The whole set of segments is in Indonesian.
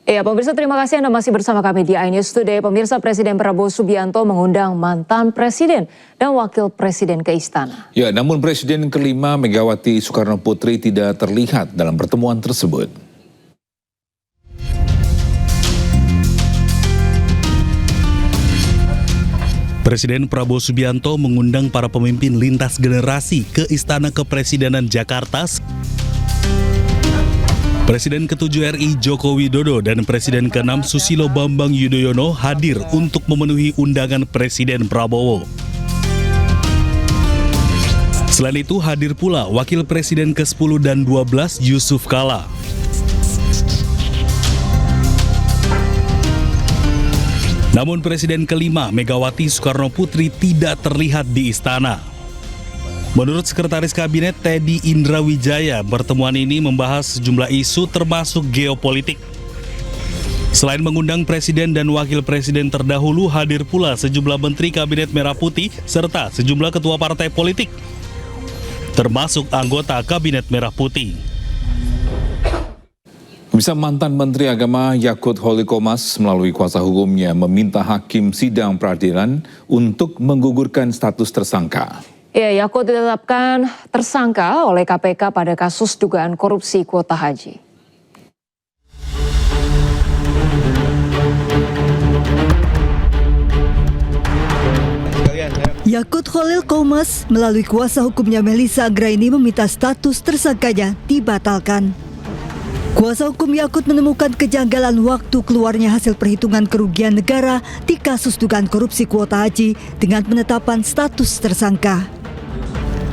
Ya, pemirsa, terima kasih Anda masih bersama kami di iNews Today. Pemirsa, Presiden Prabowo Subianto mengundang mantan presiden dan wakil presiden ke istana. Ya, namun Presiden kelima Megawati Soekarno Putri tidak terlihat dalam pertemuan tersebut. Presiden Prabowo Subianto mengundang para pemimpin lintas generasi ke Istana Kepresidenan Jakarta. Presiden ke-7 RI Joko Widodo dan Presiden ke-6 Susilo Bambang Yudhoyono hadir untuk memenuhi undangan Presiden Prabowo. Selain itu hadir pula Wakil Presiden ke-10 dan 12 Yusuf Kala. Namun Presiden kelima Megawati Soekarno Putri tidak terlihat di istana. Menurut Sekretaris Kabinet Teddy Indrawijaya, pertemuan ini membahas sejumlah isu termasuk geopolitik. Selain mengundang Presiden dan Wakil Presiden terdahulu, hadir pula sejumlah Menteri Kabinet Merah Putih serta sejumlah ketua partai politik, termasuk anggota Kabinet Merah Putih. Bisa mantan Menteri Agama Yakut Holil Qomas melalui kuasa hukumnya meminta hakim sidang peradilan untuk menggugurkan status tersangka. Ya, Yakut ditetapkan tersangka oleh KPK pada kasus dugaan korupsi kuota haji. Yakut Holil Qomas melalui kuasa hukumnya Melissa Anggraini meminta status tersangkanya dibatalkan. Kuasa hukum Yakut menemukan kejanggalan waktu keluarnya hasil perhitungan kerugian negara di kasus dugaan korupsi kuota haji dengan penetapan status tersangka.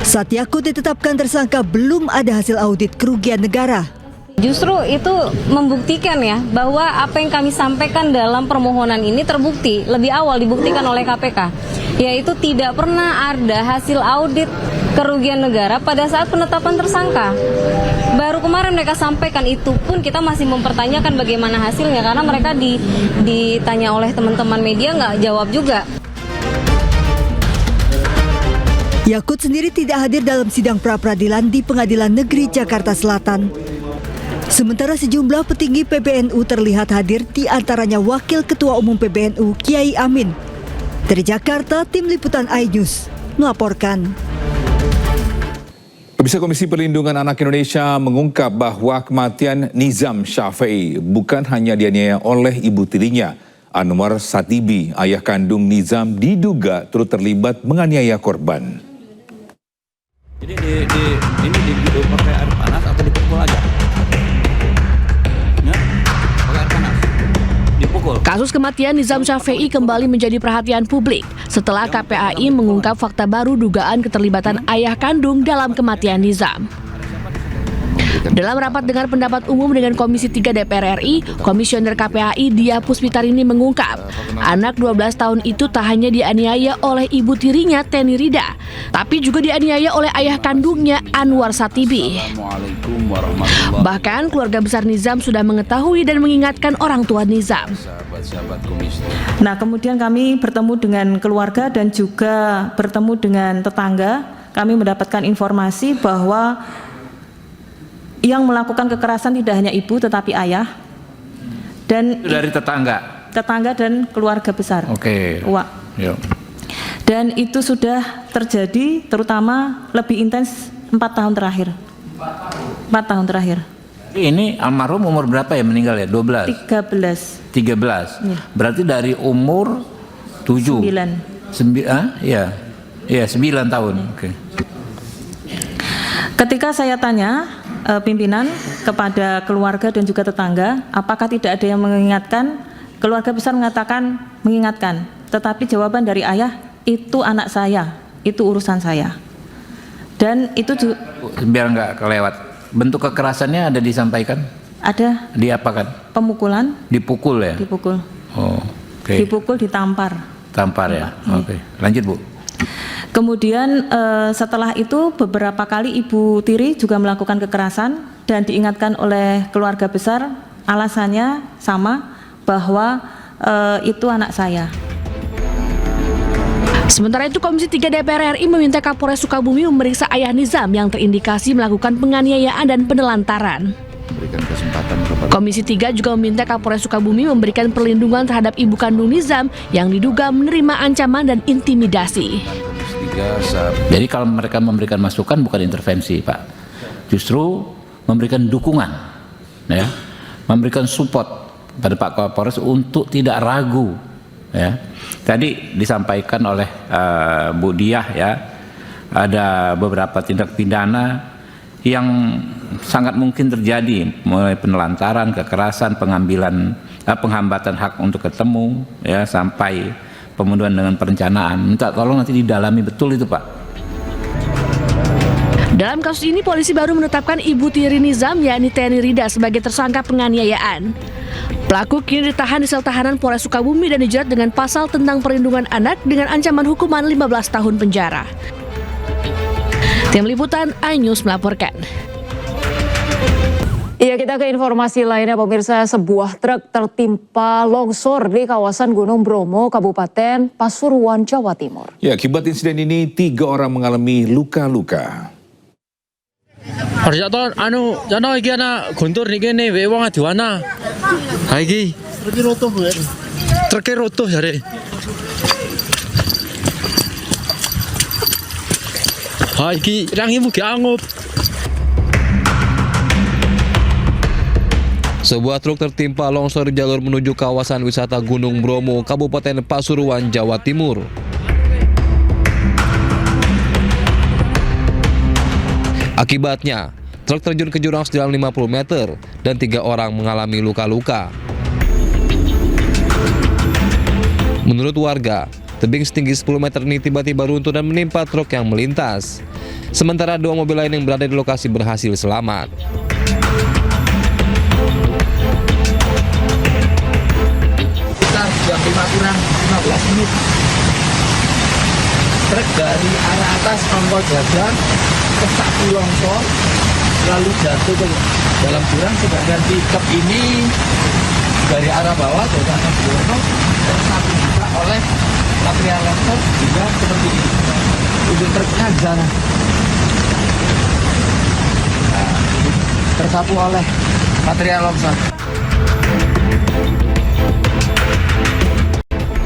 Saat Yakut ditetapkan tersangka, belum ada hasil audit kerugian negara. Justru itu membuktikan ya bahwa apa yang kami sampaikan dalam permohonan ini terbukti lebih awal dibuktikan oleh KPK, yaitu tidak pernah ada hasil audit kerugian negara pada saat penetapan tersangka. Baru kemarin mereka sampaikan, itu pun kita masih mempertanyakan bagaimana hasilnya karena mereka ditanya oleh teman-teman media nggak jawab juga. Yakut sendiri tidak hadir dalam sidang pra-peradilan di Pengadilan Negeri Jakarta Selatan. Sementara sejumlah petinggi PBNU terlihat hadir, di antaranya Wakil Ketua Umum PBNU Kiai Amin. Dari Jakarta, Tim Liputan iNews melaporkan. Pemirsa, Komisi Perlindungan Anak Indonesia mengungkap bahwa kematian Nizam Syafei bukan hanya dianiaya oleh ibu tirinya. Anwar Satibi, ayah kandung Nizam, diduga turut terlibat menganiaya korban. Jadi ini pakai air panas atau dipukul aja? Ya, pakai air panas, dipukul. Kasus kematian Nizam Syafei kembali menjadi perhatian publik setelah KPAI mengungkap fakta baru dugaan keterlibatan ayah kandung dalam kematian Nizam. Dalam rapat dengar pendapat umum dengan Komisi 3 DPR RI, Komisioner KPAI Dia Puspitarini mengungkap, anak 12 tahun itu tak hanya dianiaya oleh ibu tirinya Teni Rida, tapi juga dianiaya oleh ayah kandungnya Anwar Satibi. Bahkan keluarga besar Nizam sudah mengetahui dan mengingatkan orang tua Nizam. Nah, kemudian kami bertemu dengan keluarga dan juga bertemu dengan tetangga. Kami mendapatkan informasi bahwa yang melakukan kekerasan tidak hanya ibu tetapi ayah dan dari tetangga dan keluarga besar. Oke. Yuk. Dan itu sudah terjadi terutama lebih intens 4 tahun terakhir. 4 tahun terakhir. Ini almarhum umur berapa ya meninggal ya? 12. 13. Ya. Berarti dari umur 7. 9 tahun. Oke. Ketika saya tanya pimpinan kepada keluarga dan juga tetangga, apakah tidak ada yang mengingatkan? Keluarga besar mengatakan mengingatkan, tetapi jawaban dari ayah, itu anak saya, itu urusan saya. Dan itu juga biar nggak kelewat, bentuk kekerasannya ada disampaikan? Ada. Diapakan? Pemukulan. Dipukul ya? Dipukul. Oh, oke. Okay. Dipukul, ditampar. Tampar ya, oke. Okay. Lanjut Bu. Kemudian setelah itu beberapa kali ibu tiri juga melakukan kekerasan dan diingatkan oleh keluarga besar, alasannya sama, bahwa itu anak saya. Sementara itu, Komisi 3 DPR RI meminta Kapolres Sukabumi memeriksa ayah Nizam yang terindikasi melakukan penganiayaan dan penelantaran. Komisi 3 juga meminta Kapolres Sukabumi memberikan perlindungan terhadap ibu kandung Nizam yang diduga menerima ancaman dan intimidasi. Jadi kalau mereka memberikan masukan bukan intervensi, Pak. Justru memberikan dukungan, ya, memberikan support pada Pak Kapolres untuk tidak ragu, ya. Tadi disampaikan oleh Bu Diah, ya, ada beberapa tindak pidana yang sangat mungkin terjadi, mulai penelantaran, kekerasan, penghambatan hak untuk ketemu, ya, sampai pembunuhan dengan perencanaan. Minta tolong nanti didalami betul itu, Pak. Dalam kasus ini, polisi baru menetapkan ibu tiri Nizam, yakni Teni Rida, sebagai tersangka penganiayaan. Pelaku kini ditahan di sel tahanan Polres Sukabumi dan dijerat dengan pasal tentang perlindungan anak dengan ancaman hukuman 15 tahun penjara. Tim Liputan iNews melaporkan. Iya, kita ke informasi lainnya, pemirsa. Sebuah truk tertimpa longsor di kawasan Gunung Bromo, Kabupaten Pasuruan, Jawa Timur. Ya, akibat insiden ini 3 orang mengalami luka-luka. Jana iki ana guntur niki ne wae wong adiwana. Ha iki truk roto jare. Ha iki rangi mugi angup. Sebuah truk tertimpa longsor di jalur menuju kawasan wisata Gunung Bromo, Kabupaten Pasuruan, Jawa Timur. Akibatnya, truk terjun ke jurang sedalam 50 meter dan 3 orang mengalami luka-luka. Menurut warga, tebing setinggi 10 meter ini tiba-tiba runtuh dan menimpa truk yang melintas. Sementara 2 mobil lain yang berada di lokasi berhasil selamat. Jam 5 kurang 15 menit truk dari arah atas Pangkal Jajan tersapu longsor lalu jatuh ke dalam jurang, sedangkan pickup ini dari arah bawah dari arah Bromo tersapu juga oleh material longsor juga seperti ini. Untuk truknya di sana, tersapu oleh material longsor.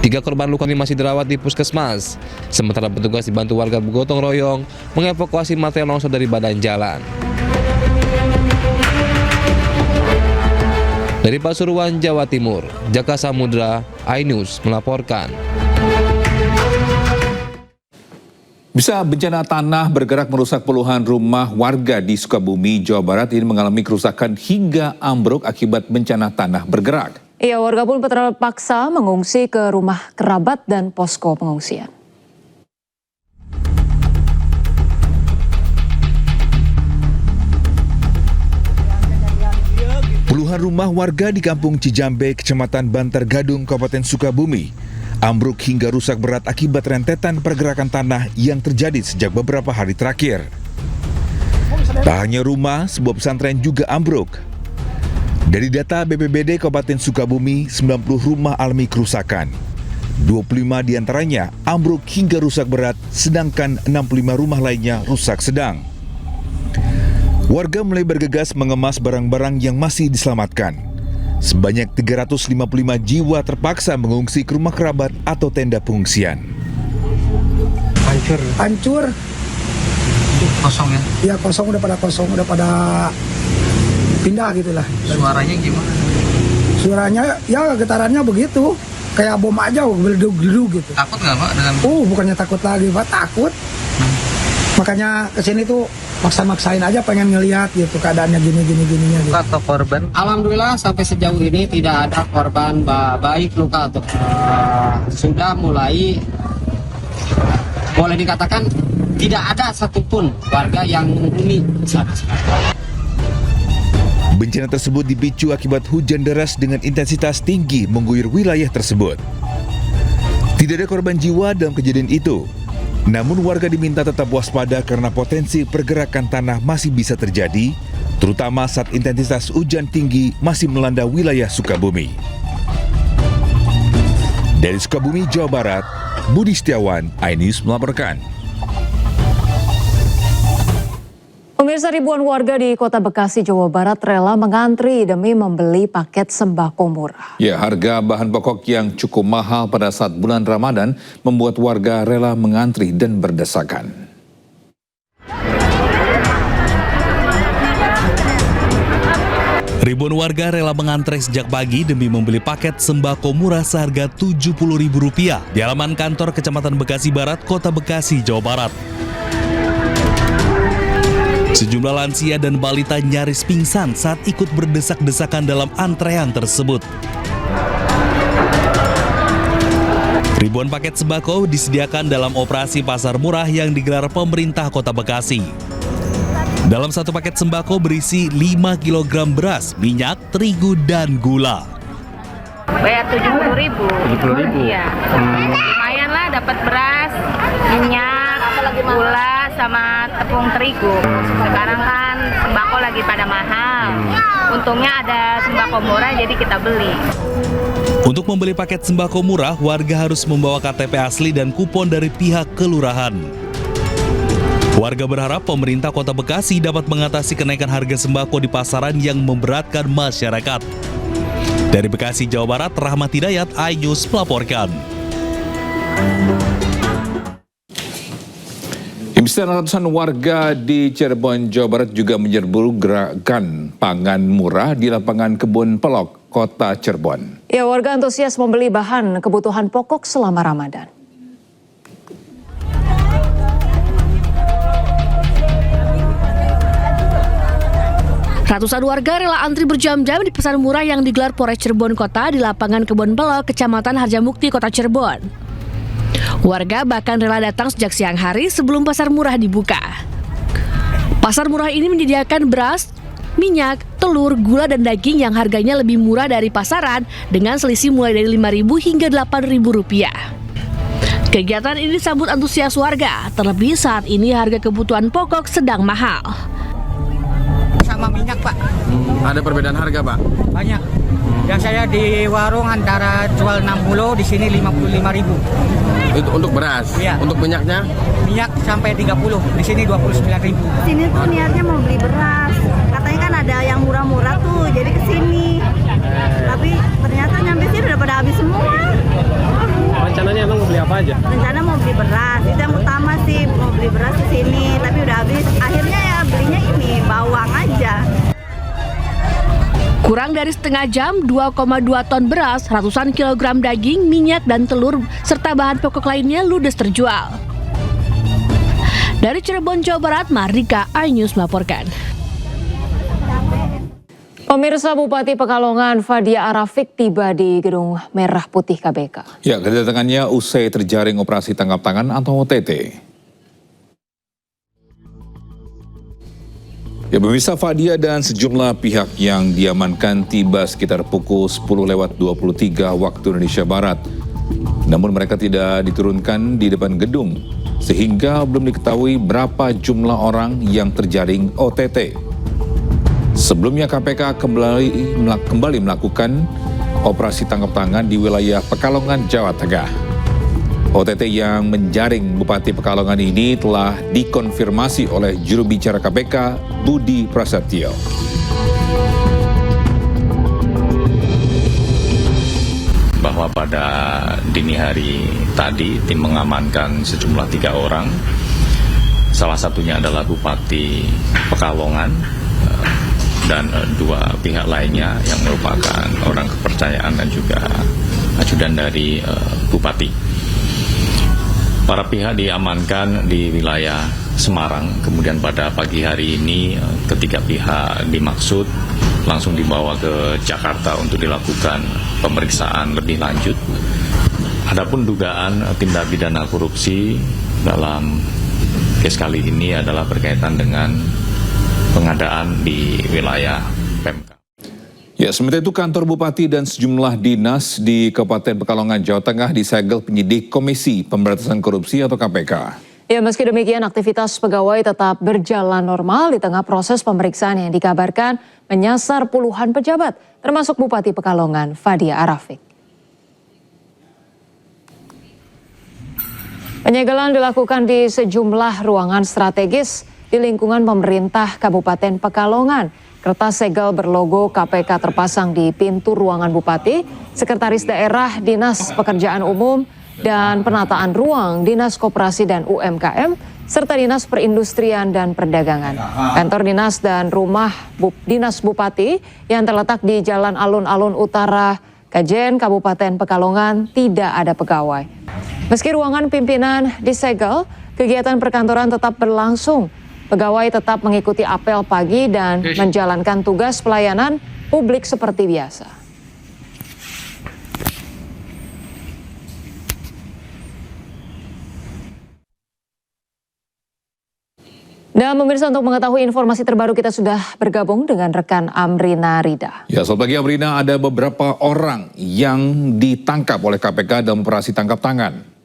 3 korban luka ini masih dirawat di puskesmas. Sementara petugas dibantu warga bergotong royong mengevakuasi material longsor dari badan jalan. Dari Pasuruan, Jawa Timur, Jaka Samudra, iNews melaporkan. Bisa bencana tanah bergerak merusak puluhan rumah warga di Sukabumi, Jawa Barat ini mengalami kerusakan hingga ambruk akibat bencana tanah bergerak. Iya, warga pun terpaksa mengungsi ke rumah kerabat dan posko pengungsian. Puluhan rumah warga di Kampung Cijambe, Kecamatan Bantar Gadung, Kabupaten Sukabumi, ambruk hingga rusak berat akibat rentetan pergerakan tanah yang terjadi sejak beberapa hari terakhir. Tak hanya rumah, sebuah pesantren juga ambruk. Dari data BPBD Kabupaten Sukabumi, 90 rumah alami kerusakan. 25 diantaranya ambruk hingga rusak berat, sedangkan 65 rumah lainnya rusak sedang. Warga mulai bergegas mengemas barang-barang yang masih diselamatkan. Sebanyak 355 jiwa terpaksa mengungsi ke rumah kerabat atau tenda pengungsian. Hancur. Kosong ya? Iya kosong, udah pada pindah gitulah. Suaranya gimana? Suaranya ya getarannya begitu, kayak bom aja, geleduk gitu. Takut nggak Pak dengan? Bukannya takut lagi Pak, takut. Makanya kesini tuh maksa-maksain aja pengen ngelihat gitu keadaannya gini-gininya. Gitu. Atau korban? Alhamdulillah sampai sejauh ini tidak ada korban baik luka atau sudah mulai boleh dikatakan tidak ada satupun warga yang menghuni sana. Bencana tersebut dipicu akibat hujan deras dengan intensitas tinggi mengguyur wilayah tersebut. Tidak ada korban jiwa dalam kejadian itu. Namun warga diminta tetap waspada karena potensi pergerakan tanah masih bisa terjadi, terutama saat intensitas hujan tinggi masih melanda wilayah Sukabumi. Dari Sukabumi, Jawa Barat, Budi Setiawan, iNews melaporkan. Pemirsa, ribuan warga di Kota Bekasi, Jawa Barat rela mengantri demi membeli paket sembako murah. Ya, harga bahan pokok yang cukup mahal pada saat bulan Ramadan membuat warga rela mengantri dan berdesakan. Ribuan warga rela mengantre sejak pagi demi membeli paket sembako murah seharga Rp70.000 di halaman kantor Kecamatan Bekasi Barat, Kota Bekasi, Jawa Barat. Sejumlah lansia dan balita nyaris pingsan saat ikut berdesak-desakan dalam antrean tersebut. Ribuan paket sembako disediakan dalam operasi pasar murah yang digelar pemerintah Kota Bekasi. Dalam satu paket sembako berisi 5 kg beras, minyak, terigu, dan gula. Bayar 70.000. 70.000? Iya. Lumayan lah, dapat beras, minyak, gula, sama tepung terigu. Sekarang kan sembako lagi pada mahal. Untungnya ada sembako murah, jadi kita beli. Untuk membeli paket sembako murah, warga harus membawa KTP asli dan kupon dari pihak kelurahan. Warga berharap pemerintah Kota Bekasi dapat mengatasi kenaikan harga sembako di pasaran yang memberatkan masyarakat. Dari Bekasi, Jawa Barat, Rahmat Hidayat, iNews melaporkan. Ratusan warga di Cirebon, Jawa Barat juga menyerbu gerakan pangan murah di lapangan Kebun Pelok, Kota Cirebon. Ya, warga antusias membeli bahan kebutuhan pokok selama Ramadan. Ratusan warga rela antri berjam-jam di pasar murah yang digelar Polres Cirebon Kota di lapangan Kebun Pelok, Kecamatan Harjamukti, Kota Cirebon. Warga bahkan rela datang sejak siang hari sebelum pasar murah dibuka. Pasar murah ini menyediakan beras, minyak, telur, gula, dan daging yang harganya lebih murah dari pasaran dengan selisih mulai dari Rp5.000 hingga Rp8.000. Kegiatan ini disambut antusias warga, terlebih saat ini harga kebutuhan pokok sedang mahal. Sama minyak, Pak. Ada perbedaan harga, Pak? Banyak. Yang saya di warung antara jual 60, di sini 55.000. Itu untuk beras? Iya. Untuk minyaknya? Minyak sampai 30, di sini 29.000. Sini tuh niatnya mau beli beras. Katanya kan ada yang murah-murah tuh, jadi kesini. Tapi ternyata nyampe sini udah pada habis semua. Rencananya emang mau beli apa aja? Rencana mau beli beras, itu yang utama sih, mau beli beras di sini. Tapi udah habis, akhirnya ya belinya ini, bawang aja. Kurang dari setengah jam, 2,2 ton beras, ratusan kilogram daging, minyak, dan telur, serta bahan pokok lainnya ludes terjual. Dari Cirebon, Jawa Barat, Mardika, iNews melaporkan. Pemirsa, Bupati Pekalongan Fadia Arafik tiba di Gedung Merah Putih KBK. Ya, kedatangannya usai terjaring operasi tangkap tangan atau OTT. Ya, pemirsa, Fadia dan sejumlah pihak yang diamankan tiba sekitar pukul 10:23 waktu Indonesia Barat. Namun mereka tidak diturunkan di depan gedung, sehingga belum diketahui berapa jumlah orang yang terjaring OTT. Sebelumnya KPK kembali melakukan operasi tangkap tangan di wilayah Pekalongan, Jawa Tengah. OTT yang menjaring Bupati Pekalongan ini telah dikonfirmasi oleh juru bicara KPK, Budi Prasetyo. Bahwa pada dini hari tadi tim mengamankan sejumlah 3 orang. Salah satunya adalah Bupati Pekalongan dan 2 pihak lainnya yang merupakan orang kepercayaan dan juga ajudan dari Bupati. Para pihak diamankan di wilayah Semarang, kemudian pada pagi hari ini ketiga pihak dimaksud langsung dibawa ke Jakarta untuk dilakukan pemeriksaan lebih lanjut. Adapun dugaan tindak pidana korupsi dalam kes kali ini adalah berkaitan dengan pengadaan di wilayah Pemkab. Ya, sementara itu kantor Bupati dan sejumlah dinas di Kabupaten Pekalongan, Jawa Tengah disegel penyidik Komisi Pemberantasan Korupsi atau KPK. Ya, meski demikian aktivitas pegawai tetap berjalan normal di tengah proses pemeriksaan yang dikabarkan menyasar puluhan pejabat, termasuk Bupati Pekalongan Fadia Arafik. Penyegelan dilakukan di sejumlah ruangan strategis di lingkungan pemerintah Kabupaten Pekalongan. Kertas segel berlogo KPK terpasang di pintu ruangan Bupati, Sekretaris Daerah Dinas Pekerjaan Umum dan Penataan Ruang Dinas Koperasi dan UMKM, serta Dinas Perindustrian dan Perdagangan. Kantor dinas dan rumah Dinas Bupati yang terletak di Jalan Alun-Alun Utara, Kajen, Kabupaten Pekalongan tidak ada pegawai. Meski ruangan pimpinan disegel, kegiatan perkantoran tetap berlangsung. Pegawai tetap mengikuti apel pagi dan menjalankan tugas pelayanan publik seperti biasa. Dan pemirsa, untuk mengetahui informasi terbaru kita sudah bergabung dengan rekan Amrina Rida. Ya, selamat pagi Amrina. Ada beberapa orang yang ditangkap oleh KPK dalam operasi tangkap tangan.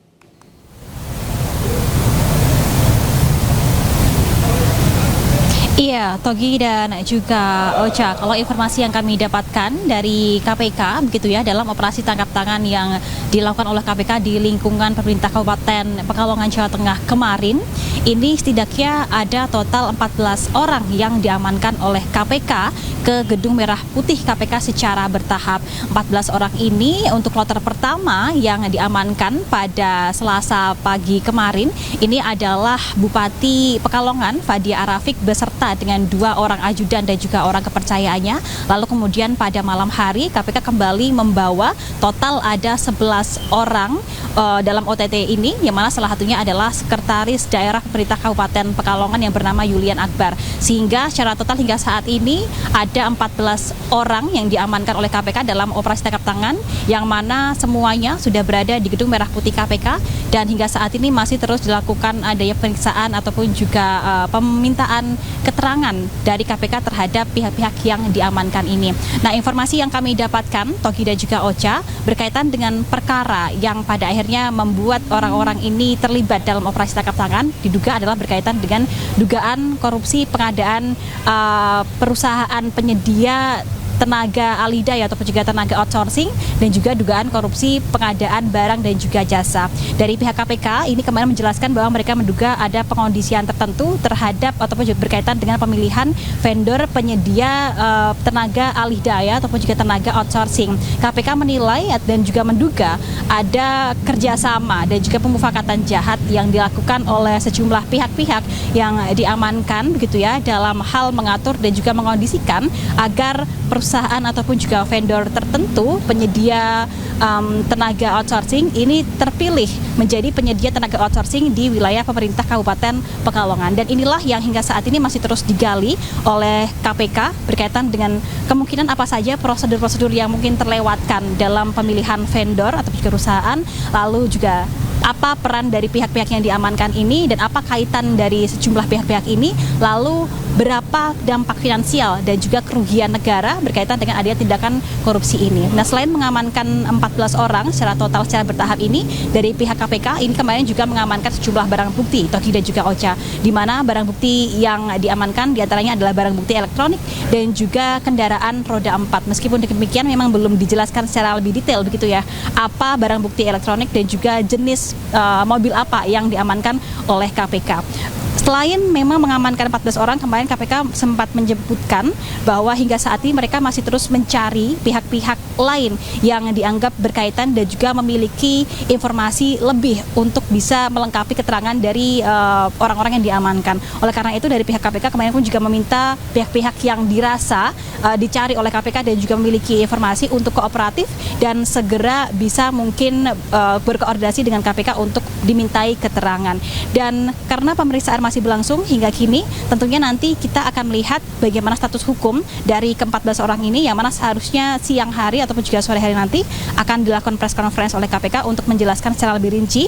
Iya, Togi dan juga Ocha, kalau informasi yang kami dapatkan dari KPK begitu ya, dalam operasi tangkap tangan yang dilakukan oleh KPK di lingkungan pemerintah Kabupaten Pekalongan, Jawa Tengah kemarin, ini setidaknya ada total 14 orang yang diamankan oleh KPK ke Gedung Merah Putih KPK secara bertahap. 14 orang ini untuk kloter pertama yang diamankan pada Selasa pagi kemarin, ini adalah Bupati Pekalongan Fadia Arafik beserta dengan 2 orang ajudan dan juga orang kepercayaannya. Lalu kemudian pada malam hari KPK kembali membawa total ada 11 orang dalam OTT ini, yang mana salah satunya adalah Sekretaris Daerah Pemerintah Kabupaten Pekalongan yang bernama Yulian Akbar. Sehingga secara total hingga saat ini ada 14 orang yang diamankan oleh KPK dalam operasi tangkap tangan, yang mana semuanya sudah berada di Gedung Merah Putih KPK, dan hingga saat ini masih terus dilakukan adanya pemeriksaan ataupun juga pemintaan keterangan dari KPK terhadap pihak-pihak yang diamankan ini. Nah, informasi yang kami dapatkan, Togi dan juga Ocha, berkaitan dengan perkara yang pada akhirnya membuat orang-orang ini terlibat dalam operasi tangkap tangan, diduga adalah berkaitan dengan dugaan korupsi pengadaan perusahaan penyedia tenaga alidai ataupun juga tenaga outsourcing, dan juga dugaan korupsi pengadaan barang dan juga jasa. Dari pihak KPK ini kemarin menjelaskan bahwa mereka menduga ada pengondisian tertentu terhadap ataupun juga berkaitan dengan pemilihan vendor penyedia tenaga alidai ataupun juga tenaga outsourcing. KPK menilai dan juga menduga ada kerjasama dan juga pemufakatan jahat yang dilakukan oleh sejumlah pihak-pihak yang diamankan begitu ya, dalam hal mengatur dan juga mengondisikan agar perusahaan ataupun juga vendor tertentu penyedia tenaga outsourcing ini terpilih menjadi penyedia tenaga outsourcing di wilayah pemerintah Kabupaten Pekalongan. Dan inilah yang hingga saat ini masih terus digali oleh KPK berkaitan dengan kemungkinan apa saja prosedur-prosedur yang mungkin terlewatkan dalam pemilihan vendor atau juga perusahaan, lalu juga apa peran dari pihak-pihak yang diamankan ini dan apa kaitan dari sejumlah pihak-pihak ini, lalu berapa dampak finansial dan juga kerugian negara berkaitan dengan adanya tindakan korupsi ini. Nah, selain mengamankan 14 orang secara total secara bertahap ini, dari pihak KPK ini kemarin juga mengamankan sejumlah barang bukti, Togi dan juga Ocha, di mana barang bukti yang diamankan diantaranya adalah barang bukti elektronik dan juga kendaraan roda 4. Meskipun demikian memang belum dijelaskan secara lebih detail begitu ya, apa barang bukti elektronik dan juga jenis mobil apa yang diamankan oleh KPK. Selain memang mengamankan 14 orang, kemarin KPK sempat menyebutkan bahwa hingga saat ini mereka masih terus mencari pihak-pihak lain yang dianggap berkaitan dan juga memiliki informasi lebih untuk bisa melengkapi keterangan dari orang-orang yang diamankan. Oleh karena itu dari pihak KPK kemarin pun juga meminta pihak-pihak yang dirasa dicari oleh KPK dan juga memiliki informasi untuk kooperatif dan segera bisa mungkin berkoordinasi dengan KPK untuk dimintai keterangan. Dan karena pemeriksaan masih berlangsung hingga kini, tentunya nanti kita akan melihat bagaimana status hukum dari ke-14 orang ini, yang mana seharusnya siang hari ataupun juga sore hari nanti akan dilakukan press conference oleh KPK untuk menjelaskan secara lebih rinci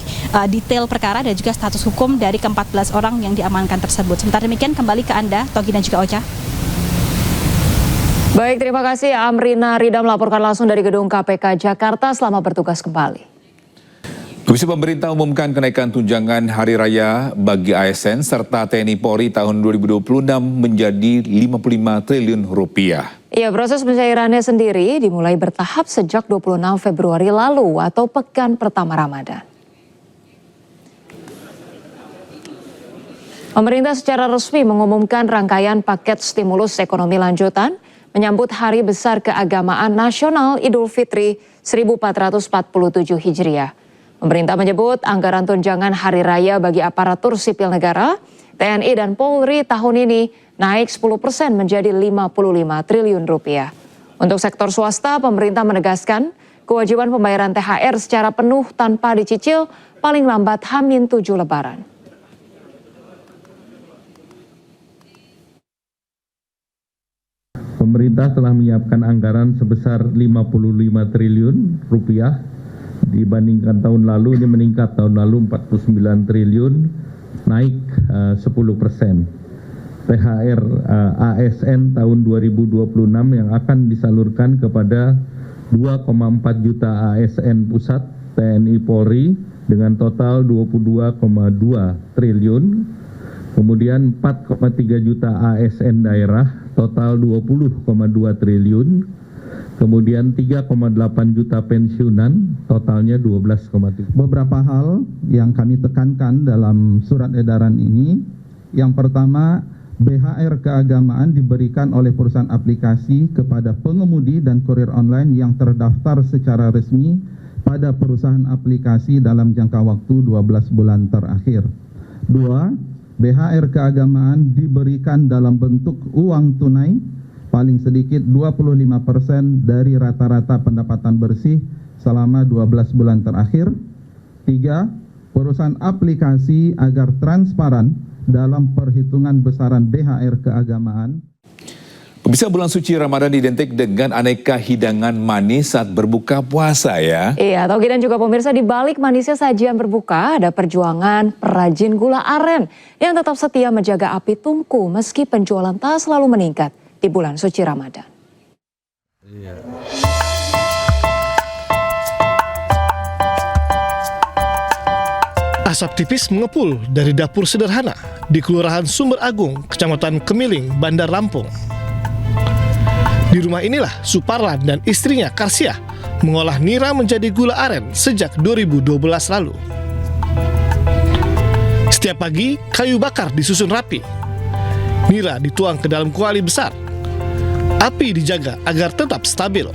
detail perkara dan juga status hukum dari ke-14 orang yang diamankan tersebut. Sementara demikian, kembali ke Anda, Togi dan juga Ocha. Baik, terima kasih Amrina Rida melaporkan langsung dari Gedung KPK Jakarta. Selamat bertugas kembali. Komisi Pemerintah umumkan kenaikan tunjangan Hari Raya bagi ASN serta TNI Polri tahun 2026 menjadi 55 triliun rupiah. Ya, proses pencairannya sendiri dimulai bertahap sejak 26 Februari lalu atau pekan pertama Ramadan. Pemerintah secara resmi mengumumkan rangkaian paket stimulus ekonomi lanjutan menyambut Hari Besar Keagamaan Nasional Idul Fitri 1447 Hijriah. Pemerintah menyebut anggaran tunjangan hari raya bagi aparatur sipil negara, TNI dan Polri tahun ini naik 10% menjadi 55 triliun rupiah. Untuk sektor swasta, pemerintah menegaskan kewajiban pembayaran THR secara penuh tanpa dicicil paling lambat H-7 Lebaran. Pemerintah telah menyiapkan anggaran sebesar 55 triliun rupiah. Dibandingkan tahun lalu, ini meningkat. Tahun lalu 49 triliun, naik 10%. THR ASN tahun 2026 yang akan disalurkan kepada 2,4 juta ASN pusat TNI Polri dengan total 22,2 triliun. Kemudian 4,3 juta ASN daerah total 20,2 triliun. Kemudian 3,8 juta pensiunan totalnya 12,3. Beberapa hal yang kami tekankan dalam surat edaran ini. Yang pertama, BHR keagamaan diberikan oleh perusahaan aplikasi kepada pengemudi dan kurir online yang terdaftar secara resmi pada perusahaan aplikasi dalam jangka waktu 12 bulan terakhir. 2. BHR keagamaan diberikan dalam bentuk uang tunai paling sedikit 25% dari rata-rata pendapatan bersih selama 12 bulan terakhir. 3. Perusahaan aplikasi agar transparan dalam perhitungan besaran BHR keagamaan. Pemirsa, bulan suci Ramadan identik dengan aneka hidangan manis saat berbuka puasa ya. Iya, Togi dan juga pemirsa, di balik manisnya sajian berbuka ada perjuangan perajin gula aren yang tetap setia menjaga api tungku meski penjualan tak selalu meningkat di bulan suci Ramadan. Iya. Asap tipis mengepul dari dapur sederhana di Kelurahan Sumber Agung, Kecamatan Kemiling, Bandar Lampung. Di rumah inilah Suparlan dan istrinya Karsia mengolah nira menjadi gula aren sejak 2012 lalu. Setiap pagi, kayu bakar disusun rapi. Nira dituang ke dalam kuali besar. Api dijaga agar tetap stabil.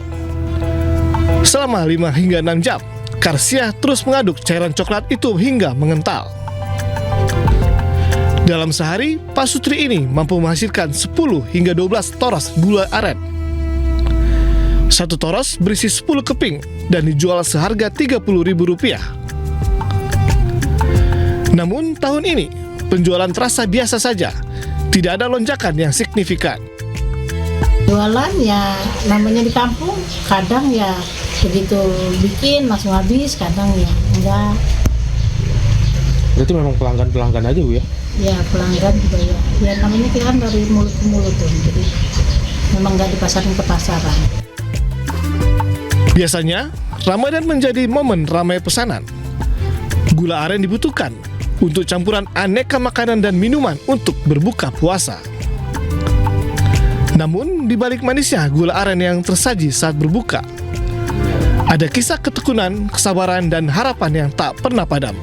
Selama 5 hingga 6 jam, Karsia terus mengaduk cairan coklat itu hingga mengental. Dalam sehari, Pak Sutri ini mampu menghasilkan 10 hingga 12 toros gula aren. Satu toros berisi 10 keping dan dijual seharga Rp30.000. Namun tahun ini, penjualan terasa biasa saja, tidak ada lonjakan yang signifikan. Jualan ya namanya di kampung, kadang ya begitu bikin langsung habis, kadang ya enggak. Berarti memang pelanggan aja Bu ya? Ya pelanggan juga ya. Ya namanya kita kan dari mulut ke mulut tuh, jadi memang nggak dipasarin ke pasaran. Biasanya, Ramadan menjadi momen ramai pesanan. Gula aren dibutuhkan untuk campuran aneka makanan dan minuman untuk berbuka puasa. Namun, di balik manisnya gula aren yang tersaji saat berbuka, ada kisah ketekunan, kesabaran, dan harapan yang tak pernah padam.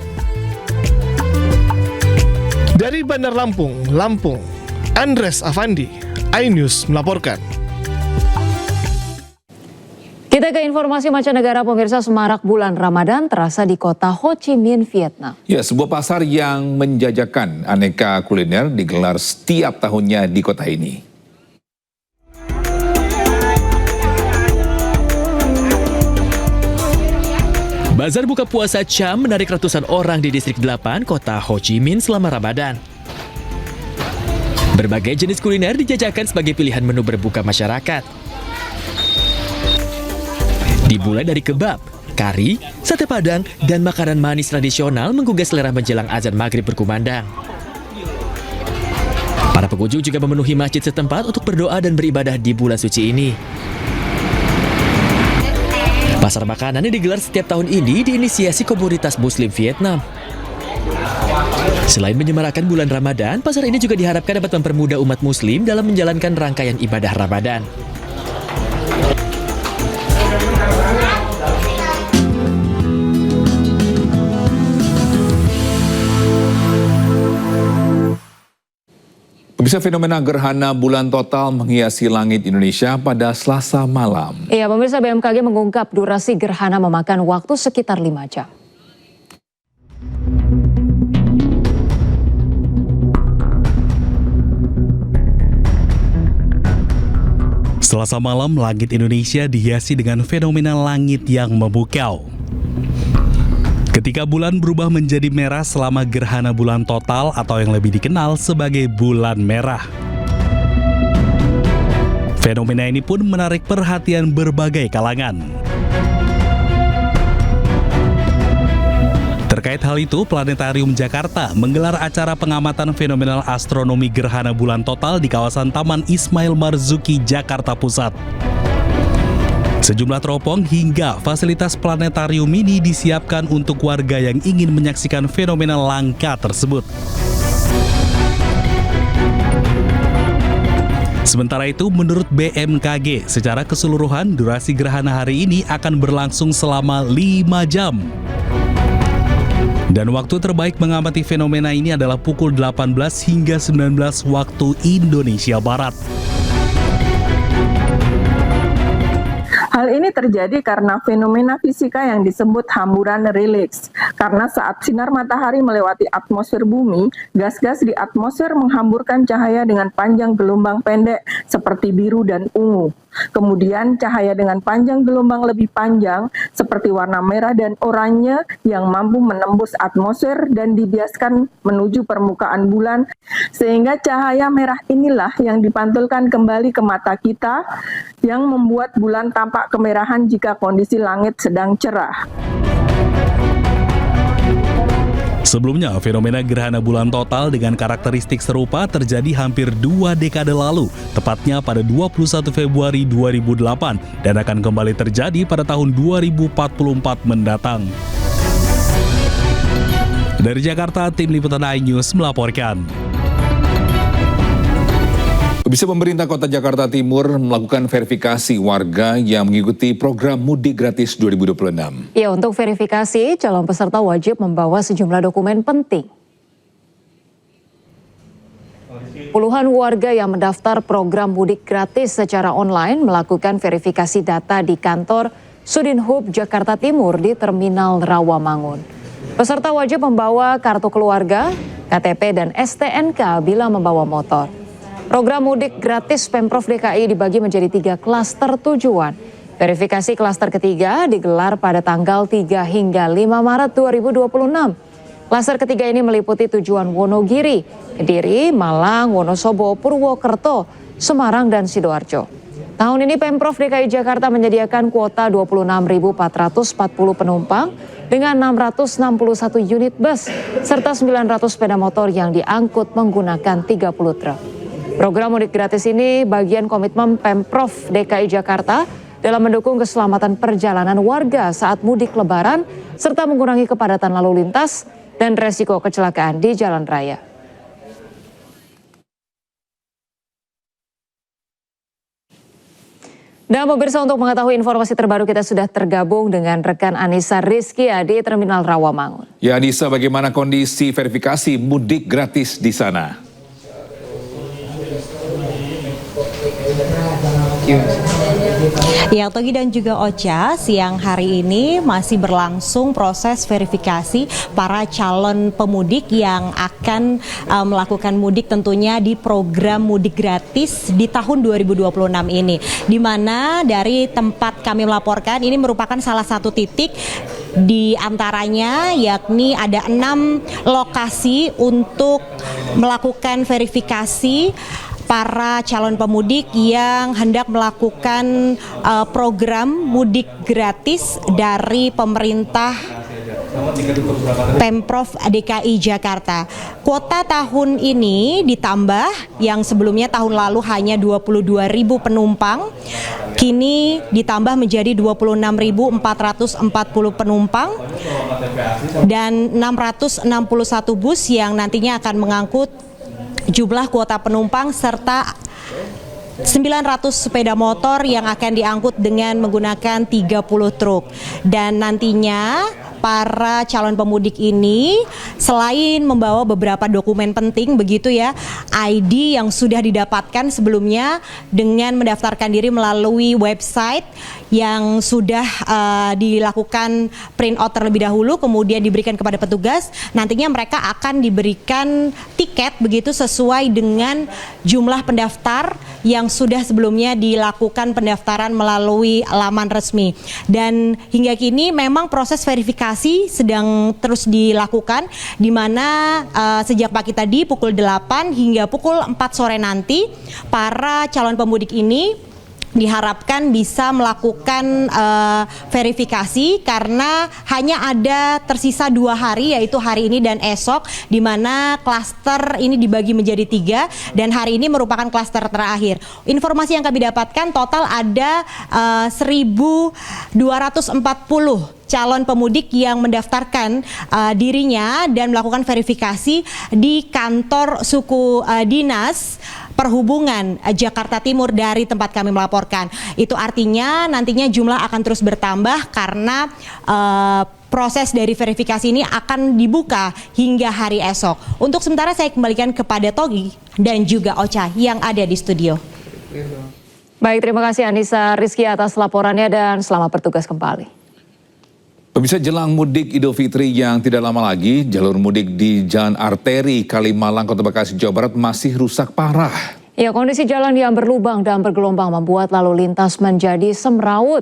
Dari Bandar Lampung, Andres Avandi, iNews melaporkan. Kita ke informasi mancanegara, pemirsa. Semarak bulan Ramadan terasa di kota Ho Chi Minh, Vietnam. Ya, sebuah pasar yang menjajakan aneka kuliner digelar setiap tahunnya di kota ini. Bazar buka puasa Cham menarik ratusan orang di distrik 8 kota Ho Chi Minh selama Ramadan. Berbagai jenis kuliner dijajakan sebagai pilihan menu berbuka masyarakat. Dimulai dari kebab, kari, sate padang, dan makanan manis tradisional menggugah selera menjelang azan maghrib berkumandang. Para pengunjung juga memenuhi masjid setempat untuk berdoa dan beribadah di bulan suci ini. Pasar makanan yang digelar setiap tahun ini diinisiasi komunitas Muslim Vietnam. Selain menyemarakan bulan Ramadan, pasar ini juga diharapkan dapat mempermudah umat Muslim dalam menjalankan rangkaian ibadah Ramadan. Bisa fenomena gerhana bulan total menghiasi langit Indonesia pada Selasa malam. Iya, pemirsa, BMKG mengungkap durasi gerhana memakan waktu sekitar 5 jam. Selasa malam, langit Indonesia dihiasi dengan fenomena langit yang memukau. Ketika bulan berubah menjadi merah selama gerhana bulan total atau yang lebih dikenal sebagai bulan merah. Fenomena ini pun menarik perhatian berbagai kalangan. Terkait hal itu, Planetarium Jakarta menggelar acara pengamatan fenomenal astronomi gerhana bulan total di kawasan Taman Ismail Marzuki, Jakarta Pusat. Sejumlah teropong hingga fasilitas planetarium ini disiapkan untuk warga yang ingin menyaksikan fenomena langka tersebut. Sementara itu, menurut BMKG, secara keseluruhan durasi gerhana hari ini akan berlangsung selama 5 jam. Dan waktu terbaik mengamati fenomena ini adalah pukul 18 hingga 19 waktu Indonesia Barat. Hal ini terjadi karena fenomena fisika yang disebut hamburan relaks. Karena saat sinar matahari melewati atmosfer bumi, gas-gas di atmosfer menghamburkan cahaya dengan panjang gelombang pendek seperti biru dan ungu. Kemudian cahaya dengan panjang gelombang lebih panjang seperti warna merah dan oranye yang mampu menembus atmosfer dan dibiaskan menuju permukaan bulan, sehingga cahaya merah inilah yang dipantulkan kembali ke mata kita yang membuat bulan tampak kemerahan jika kondisi langit sedang cerah. Sebelumnya, fenomena gerhana bulan total dengan karakteristik serupa terjadi hampir 2 dekade lalu, tepatnya pada 21 Februari 2008, dan akan kembali terjadi pada tahun 2044 mendatang. Dari Jakarta, Tim Liputan iNews melaporkan. Bisa pemerintah Kota Jakarta Timur melakukan verifikasi warga yang mengikuti program Mudik Gratis 2026. Ya, untuk verifikasi, calon peserta wajib membawa sejumlah dokumen penting. Puluhan warga yang mendaftar program Mudik Gratis secara online melakukan verifikasi data di kantor Sudinhub Jakarta Timur di Terminal Rawamangun. Peserta wajib membawa kartu keluarga, KTP, dan STNK bila membawa motor. Program Mudik Gratis Pemprov DKI dibagi menjadi 3 klaster tujuan. Verifikasi klaster ketiga digelar pada tanggal 3 hingga 5 Maret 2026. Klaster ketiga ini meliputi tujuan Wonogiri, Kediri, Malang, Wonosobo, Purwokerto, Semarang, dan Sidoarjo. Tahun ini Pemprov DKI Jakarta menyediakan kuota 26.440 penumpang dengan 661 unit bus serta 900 sepeda motor yang diangkut menggunakan 30 truk. Program Mudik Gratis ini bagian komitmen Pemprov DKI Jakarta dalam mendukung keselamatan perjalanan warga saat mudik lebaran serta mengurangi kepadatan lalu lintas dan resiko kecelakaan di jalan raya. Dan pemirsa, untuk mengetahui informasi terbaru kita sudah tergabung dengan rekan Anissa Rizkia di Terminal Rawamangun. Ya Anissa, bagaimana kondisi verifikasi mudik gratis di sana? Ya, Togi dan juga Ocha, siang hari ini masih berlangsung proses verifikasi para calon pemudik yang akan melakukan mudik tentunya di program mudik gratis di tahun 2026 ini. Di mana dari tempat kami melaporkan ini merupakan salah satu titik di antaranya, yakni ada 6 lokasi untuk melakukan verifikasi para calon pemudik yang hendak melakukan program mudik gratis dari pemerintah Pemprov DKI Jakarta. Kuota tahun ini ditambah, yang sebelumnya tahun lalu hanya 22.000 penumpang, kini ditambah menjadi 26.440 penumpang dan 661 bus yang nantinya akan mengangkut jumlah kuota penumpang serta 900 sepeda motor yang akan diangkut dengan menggunakan 30 truk. Dan nantinya para calon pemudik ini selain membawa beberapa dokumen penting begitu ya, ID yang sudah didapatkan sebelumnya dengan mendaftarkan diri melalui website yang sudah dilakukan print out terlebih dahulu, kemudian diberikan kepada petugas. Nantinya mereka akan diberikan tiket begitu sesuai dengan jumlah pendaftar yang sudah sebelumnya dilakukan pendaftaran melalui laman resmi. Dan hingga kini memang proses verifikasi sedang terus dilakukan, di mana sejak pagi tadi pukul 8 hingga pukul 4 sore nanti para calon pemudik ini diharapkan bisa melakukan verifikasi karena hanya ada tersisa 2 hari, yaitu hari ini dan esok, di mana klaster ini dibagi menjadi 3 dan hari ini merupakan klaster terakhir. Informasi yang kami dapatkan total ada 1.240 calon pemudik yang mendaftarkan dirinya dan melakukan verifikasi di kantor suku dinas Perhubungan Jakarta Timur dari tempat kami melaporkan. Itu artinya nantinya jumlah akan terus bertambah karena proses dari verifikasi ini akan dibuka hingga hari esok. Untuk sementara saya kembalikan kepada Togi dan juga Ocha yang ada di studio. Baik, terima kasih Anissa Rizky atas laporannya dan selamat bertugas kembali. Pemirsa, jelang mudik Idul Fitri yang tidak lama lagi, jalur mudik di Jalan Arteri Kalimalang, Kota Bekasi, Jawa Barat masih rusak parah. Ya, kondisi jalan yang berlubang dan bergelombang membuat lalu lintas menjadi semrawut.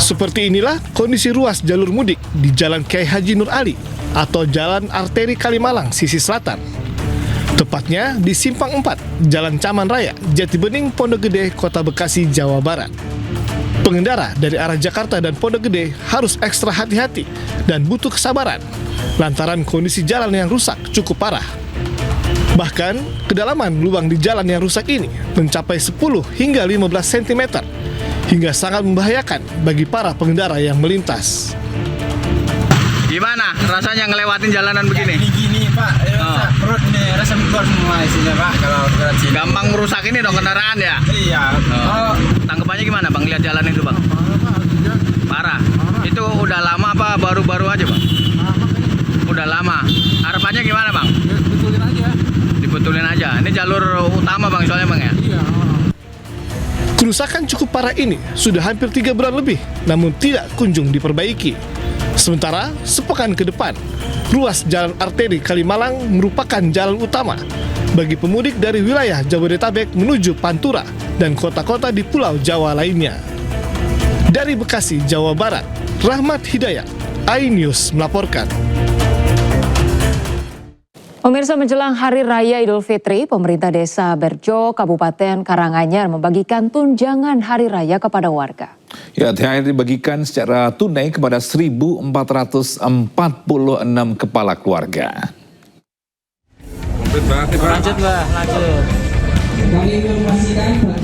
Seperti inilah kondisi ruas jalur mudik di Jalan Kiai Haji Nur Ali atau Jalan Arteri Kalimalang sisi selatan. Tepatnya di Simpang 4, Jalan Caman Raya, Jatibening, Pondok Gede, Kota Bekasi, Jawa Barat. Pengendara dari arah Jakarta dan Pondok Gede harus ekstra hati-hati dan butuh kesabaran lantaran kondisi jalan yang rusak cukup parah. Bahkan, kedalaman lubang di jalan yang rusak ini mencapai 10 hingga 15 cm hingga sangat membahayakan bagi para pengendara yang melintas. Gimana rasanya ngelewatin jalanan begini? Gini Pak, perut ini rasa mikor semua isinya Pak kalau lewat sini. Gampang merusak ini dong kendaraan ya? Iya. Tanggapannya gimana Bang lihat jalan itu Bang? Parah. Itu udah lama apa baru-baru aja Bang? Udah lama. Harapannya gimana Bang? Dibetulin aja. Dibetulin aja. Ini jalur utama Bang soalnya Bang ya? Iya. Kerusakan cukup parah ini sudah hampir 3 bulan lebih, namun tidak kunjung diperbaiki. Sementara sepekan ke depan, ruas Jalan Arteri Kalimalang merupakan jalan utama bagi pemudik dari wilayah Jabodetabek menuju Pantura dan kota-kota di Pulau Jawa lainnya. Dari Bekasi, Jawa Barat, Rahmat Hidayat, iNews melaporkan. Pemirsa, menjelang Hari Raya Idul Fitri, pemerintah Desa Berjo, Kabupaten Karanganyar membagikan tunjangan Hari Raya kepada warga. Ya, THR dibagikan secara tunai kepada 1.446 kepala keluarga. Lanjut Mbak, lanjut.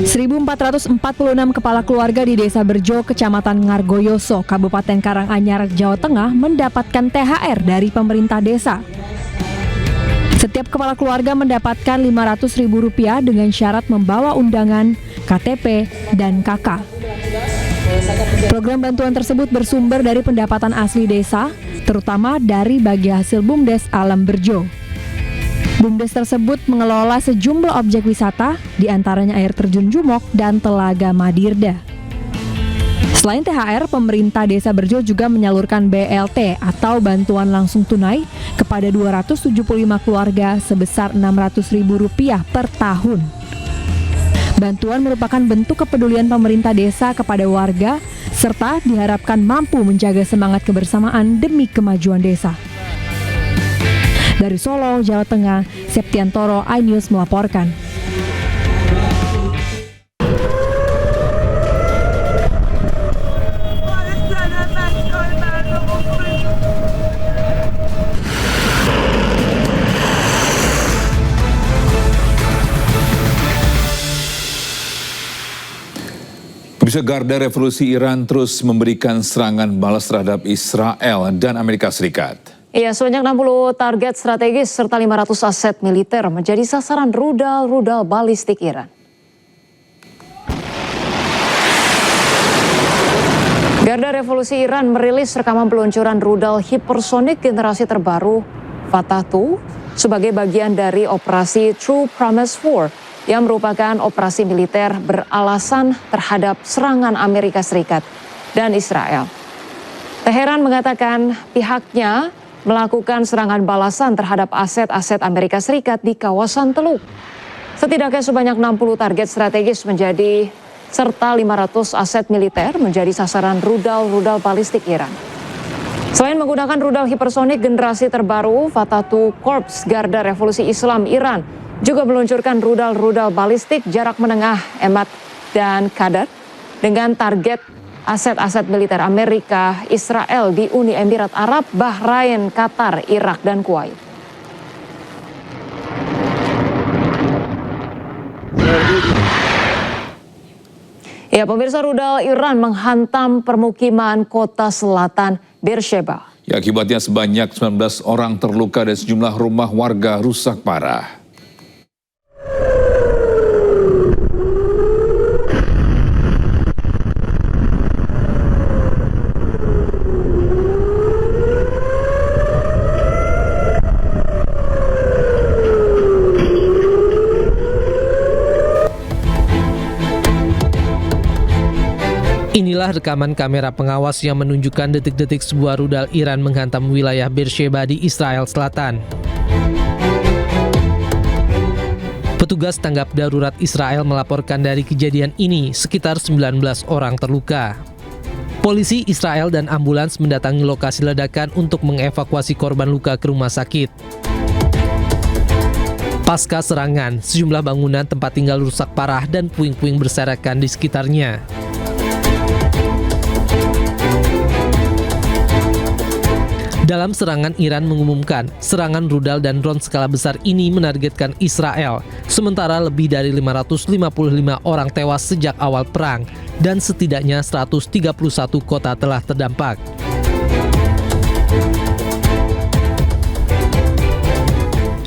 1.446 kepala keluarga di Desa Berjo, Kecamatan Ngargoyoso, Kabupaten Karanganyar, Jawa Tengah mendapatkan THR dari pemerintah desa. Setiap kepala keluarga mendapatkan Rp500.000 dengan syarat membawa undangan, KTP, dan KK. Program bantuan tersebut bersumber dari pendapatan asli desa, terutama dari bagi hasil BUMDes Alam Berjo. BUMDes tersebut mengelola sejumlah objek wisata, diantaranya air terjun Jumok dan Telaga Madirda. Selain THR, pemerintah Desa Berjo juga menyalurkan BLT atau bantuan langsung tunai kepada 275 keluarga sebesar Rp600.000 per tahun. Bantuan merupakan bentuk kepedulian pemerintah desa kepada warga, serta diharapkan mampu menjaga semangat kebersamaan demi kemajuan desa. Dari Solo, Jawa Tengah, Septiantoro, iNews melaporkan. Pemirsa, Garda Revolusi Iran terus memberikan serangan balas terhadap Israel dan Amerika Serikat. Iya, sebanyak 60 target strategis serta 500 aset militer menjadi sasaran rudal-rudal balistik Iran. Revolusi Iran merilis rekaman peluncuran rudal hipersonik generasi terbaru Fatah 2 sebagai bagian dari operasi True Promise 4 yang merupakan operasi militer beralasan terhadap serangan Amerika Serikat dan Israel. Teheran mengatakan pihaknya melakukan serangan balasan terhadap aset-aset Amerika Serikat di kawasan Teluk. Setidaknya sebanyak 60 target strategis serta 500 aset militer menjadi sasaran rudal-rudal balistik Iran. Selain menggunakan rudal hipersonik generasi terbaru, Fatah 2 Korps Garda Revolusi Islam Iran juga meluncurkan rudal-rudal balistik jarak menengah Emad dan Qadar dengan target aset-aset militer Amerika, Israel di Uni Emirat Arab, Bahrain, Qatar, Irak, dan Kuwait. Ya, pemirsa, rudal Iran menghantam permukiman kota selatan Beersheba. Ya, akibatnya sebanyak 19 orang terluka dan sejumlah rumah warga rusak parah. Inilah rekaman kamera pengawas yang menunjukkan detik-detik sebuah rudal Iran menghantam wilayah Beersheba di Israel Selatan. Petugas tanggap darurat Israel melaporkan dari kejadian ini sekitar 19 orang terluka. Polisi Israel dan ambulans mendatangi lokasi ledakan untuk mengevakuasi korban luka ke rumah sakit. Pasca serangan, sejumlah bangunan tempat tinggal rusak parah dan puing-puing berserakan di sekitarnya. Dalam serangan, Iran mengumumkan serangan rudal dan drone skala besar ini menargetkan Israel, sementara lebih dari 555 orang tewas sejak awal perang dan setidaknya 131 kota telah terdampak.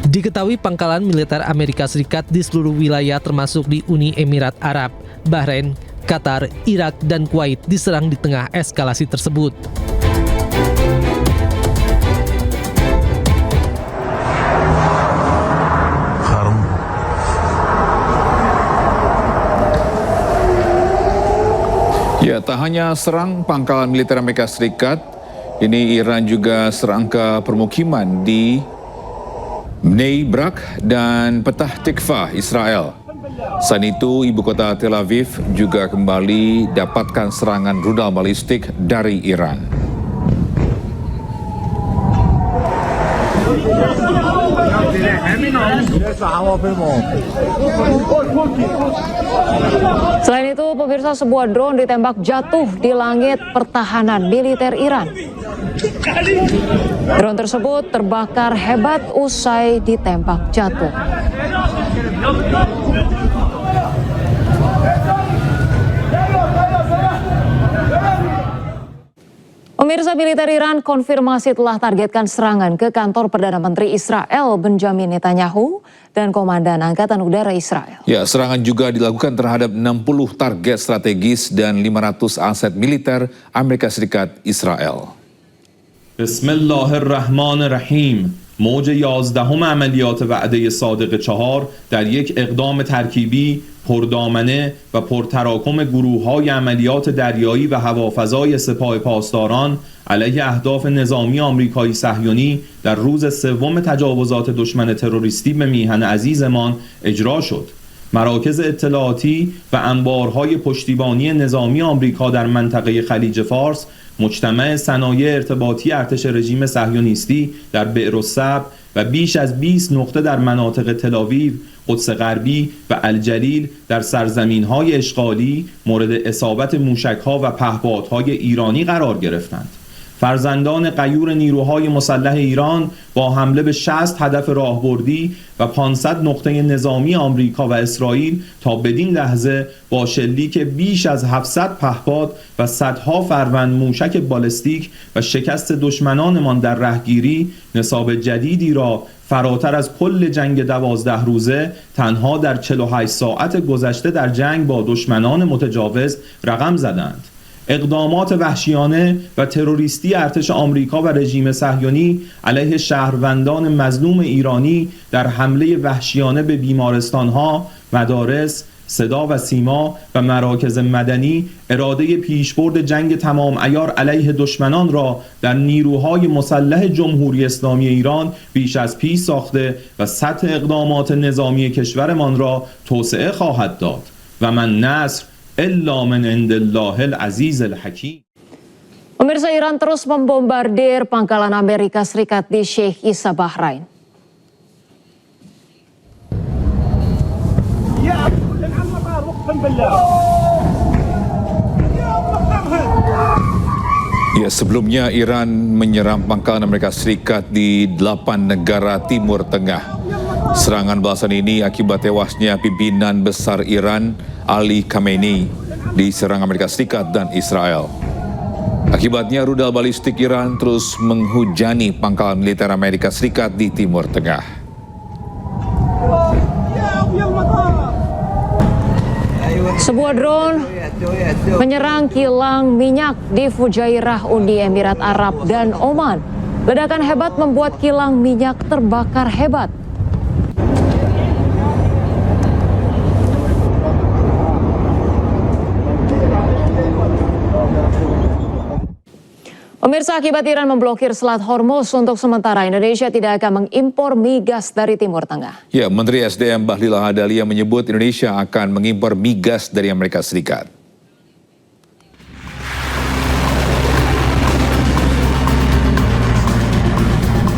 Diketahui pangkalan militer Amerika Serikat di seluruh wilayah termasuk di Uni Emirat Arab, Bahrain, Qatar, Irak, dan Kuwait diserang di tengah eskalasi tersebut. Ya, tak hanya serang pangkalan militer Amerika Serikat, ini Iran juga serang ke permukiman di Bnei Brak dan Petah Tikva, Israel. Selain itu, ibu kota Tel Aviv juga kembali dapatkan serangan rudal balistik dari Iran. Selain itu, pemirsa, sebuah drone ditembak jatuh di langit pertahanan militer Iran. Drone tersebut terbakar hebat usai ditembak jatuh. Pemirsa, militer Iran konfirmasi telah targetkan serangan ke kantor Perdana Menteri Israel Benjamin Netanyahu dan Komandan Angkatan Udara Israel. Ya, serangan juga dilakukan terhadap 60 target strategis dan 500 aset militer Amerika Serikat Israel. Bismillahirrahmanirrahim. موج 11 عملیات وعده صادق 4 در یک اقدام ترکیبی پردامنه و پرتراکم گروه‌های عملیات دریایی و هوافضای سپاه پاسداران علیه اهداف نظامی آمریکایی صهیونی در روز سوم تجاوزات دشمن تروریستی به میهن عزیزمان اجرا شد. مراکز اطلاعاتی و انبارهای پشتیبانی نظامی آمریکا در منطقه خلیج فارس، مجتمع صنایع ارتباطی ارتش رژیم صهیونیستی در بئرالصبر و بیش از 20 نقطه در مناطق تل‌آویو، قدس غربی و الجلیل در سرزمین‌های اشغالی مورد اصابت موشک‌ها و پهپادهای ایرانی قرار گرفتند. فرزندان غیور نیروهای مسلح ایران با حمله به 60 هدف راهبردی و 500 نقطه نظامی آمریکا و اسرائیل تا بدین لحظه با شلیک بیش از 700 پهپاد و صدها فروند موشک بالستیک و شکست دشمنانمان در رهگیری نصاب جدیدی را فراتر از کل جنگ 12 روزه تنها در 48 ساعت گذشته در جنگ با دشمنان متجاوز رقم زدند. اقدامات وحشیانه و تروریستی ارتش آمریکا و رژیم صهیونی علیه شهروندان مظلوم ایرانی در حمله وحشیانه به بیمارستانها، مدارس، صدا و سیما و مراکز مدنی اراده پیشبرد جنگ تمام عیار علیه دشمنان را در نیروهای مسلح جمهوری اسلامی ایران بیش از پیش ساخته و سطح اقدامات نظامی کشورمان را توسعه خواهد داد و من نصر الا من عند الله العزیز الحکیم. Pemirsa, Iran terus membombardir pangkalan Amerika Serikat di Sheikh Issa, Bahrain. Ya, sebelumnya Iran menyerang pangkalan Amerika Serikat di 8 negara Timur Tengah. Serangan balasan ini akibat tewasnya pimpinan besar Iran, Ali Khamenei, diserang Amerika Serikat dan Israel. Akibatnya rudal balistik Iran terus menghujani pangkalan militer Amerika Serikat di Timur Tengah. Sebuah drone menyerang kilang minyak di Fujairah, Uni Emirat Arab dan Oman. Ledakan hebat membuat kilang minyak terbakar hebat. Pemirsa, akibat Iran memblokir Selat Hormuz untuk sementara, Indonesia tidak akan mengimpor migas dari Timur Tengah. Ya, Menteri SDM Bahlil Lahadalia menyebut Indonesia akan mengimpor migas dari Amerika Serikat.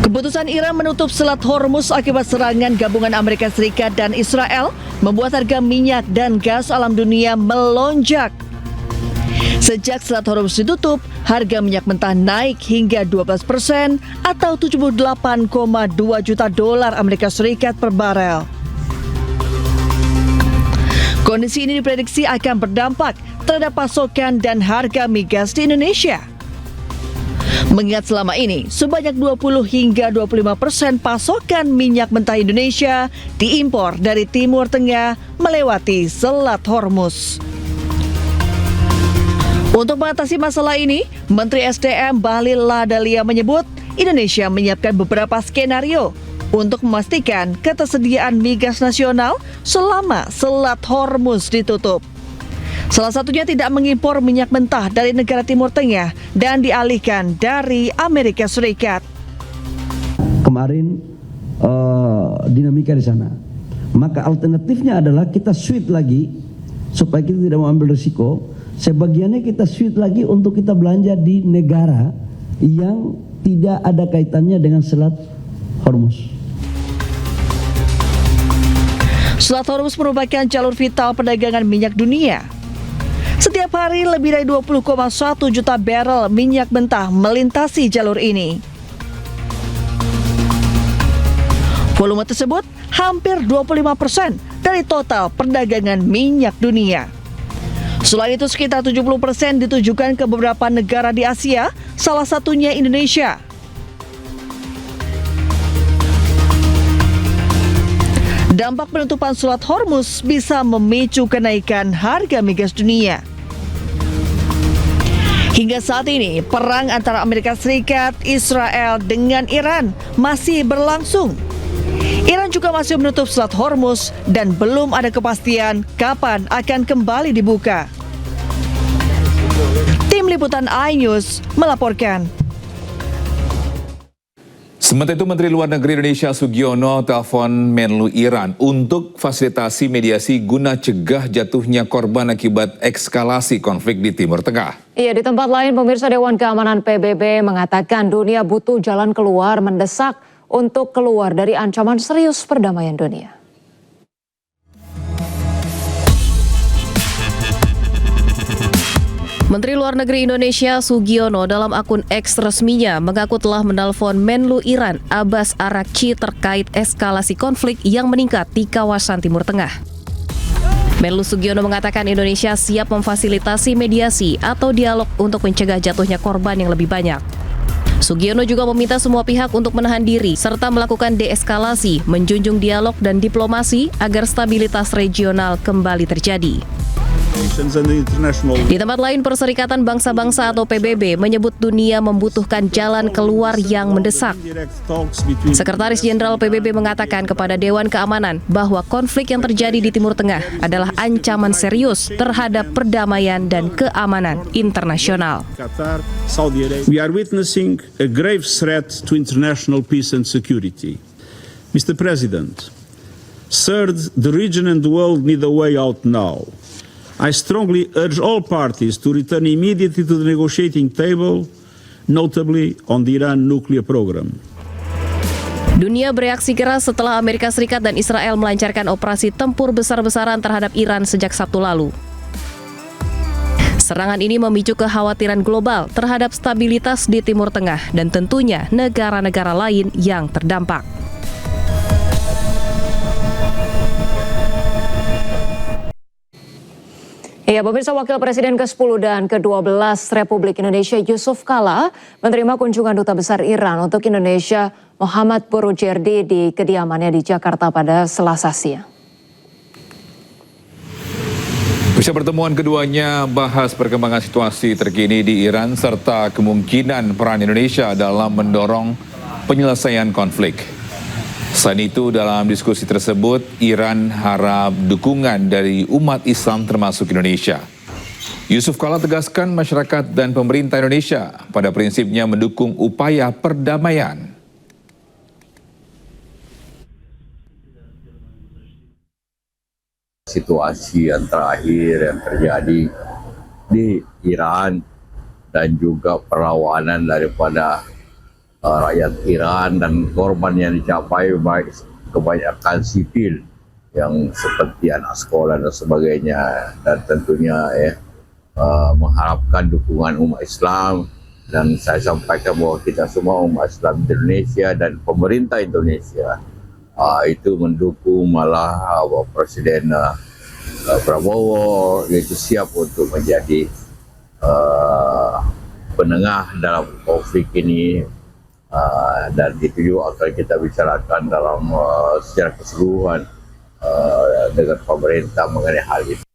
Keputusan Iran menutup Selat Hormuz akibat serangan gabungan Amerika Serikat dan Israel membuat harga minyak dan gas alam dunia melonjak. Sejak Selat Hormuz ditutup, harga minyak mentah naik hingga 12% atau 78,2 juta dolar Amerika Serikat per barel. Kondisi ini diprediksi akan berdampak terhadap pasokan dan harga migas di Indonesia. Mengingat selama ini, sebanyak 20 hingga 25% pasokan minyak mentah Indonesia diimpor dari Timur Tengah melewati Selat Hormuz. Untuk mengatasi masalah ini, Menteri SDM Bahlil Lahadalia menyebut Indonesia menyiapkan beberapa skenario untuk memastikan ketersediaan migas nasional selama Selat Hormuz ditutup. Salah satunya tidak mengimpor minyak mentah dari negara Timur Tengah dan dialihkan dari Amerika Serikat. Kemarin dinamika di sana. Maka alternatifnya adalah kita switch lagi supaya kita tidak mau ambil risiko. Sebagiannya kita switch lagi untuk kita belanja di negara yang tidak ada kaitannya dengan Selat Hormuz. Selat Hormuz merupakan jalur vital perdagangan minyak dunia. Setiap hari lebih dari 20,1 juta barel minyak mentah melintasi jalur ini. Volume tersebut hampir 25% dari total perdagangan minyak dunia. Selain itu, sekitar 70% ditujukan ke beberapa negara di Asia, salah satunya Indonesia. Dampak penutupan Selat Hormuz bisa memicu kenaikan harga migas dunia. Hingga saat ini, perang antara Amerika Serikat, Israel dengan Iran masih berlangsung. Iran juga masih menutup Selat Hormuz dan belum ada kepastian kapan akan kembali dibuka. Tim Liputan iNews melaporkan. Sementara itu, Menteri Luar Negeri Indonesia Sugiono telepon Menlu Iran untuk fasilitasi mediasi guna cegah jatuhnya korban akibat eskalasi konflik di Timur Tengah. Iya, di tempat lain, pemirsa, Dewan Keamanan PBB mengatakan dunia butuh jalan keluar mendesak untuk keluar dari ancaman serius perdamaian dunia. Menteri Luar Negeri Indonesia Sugiono dalam akun X resminya mengaku telah menelpon Menlu Iran Abbas Araghchi terkait eskalasi konflik yang meningkat di kawasan Timur Tengah. Menlu Sugiono mengatakan Indonesia siap memfasilitasi mediasi atau dialog untuk mencegah jatuhnya korban yang lebih banyak. Sugiono juga meminta semua pihak untuk menahan diri serta melakukan deeskalasi, menjunjung dialog dan diplomasi agar stabilitas regional kembali terjadi. Di tempat lain, Perserikatan Bangsa-Bangsa atau PBB menyebut dunia membutuhkan jalan keluar yang mendesak. Sekretaris Jenderal PBB mengatakan kepada Dewan Keamanan bahwa konflik yang terjadi di Timur Tengah adalah ancaman serius terhadap perdamaian dan keamanan internasional. We are witnessing a grave threat to international peace and security. Mr. President, third, the region and the world need a way out now. I strongly urge all parties to return immediately to the negotiating table, notably on the Iran nuclear program. Dunia bereaksi keras setelah Amerika Serikat dan Israel melancarkan operasi tempur besar-besaran terhadap Iran sejak Sabtu lalu. Serangan ini memicu kekhawatiran global terhadap stabilitas di Timur Tengah dan tentunya negara-negara lain yang terdampak. Ya, pemirsa, Wakil Presiden ke-10 dan ke-12 Republik Indonesia Yusuf Kala menerima kunjungan Duta Besar Iran untuk Indonesia Mohammad Boroujerdi di kediamannya di Jakarta pada Selasa siang. Bisa pertemuan keduanya bahas perkembangan situasi terkini di Iran serta kemungkinan peran Indonesia dalam mendorong penyelesaian konflik. Selain itu, dalam diskusi tersebut, Iran harap dukungan dari umat Islam termasuk Indonesia. Yusuf Kala tegaskan masyarakat dan pemerintah Indonesia pada prinsipnya mendukung upaya perdamaian. Situasi yang terakhir yang terjadi di Iran dan juga perlawanan daripada rakyat Iran dan korban yang dicapai baik kebanyakan sipil yang seperti anak sekolah dan sebagainya, dan tentunya mengharapkan dukungan umat Islam, dan saya sampaikan bahwa kita semua umat Islam di Indonesia dan pemerintah Indonesia itu mendukung malah Presiden Prabowo yaitu siap untuk menjadi penengah dalam konflik ini. Dan itu juga akan kita bicarakan dalam secara keseluruhan dengan pemerintah mengenai hal itu.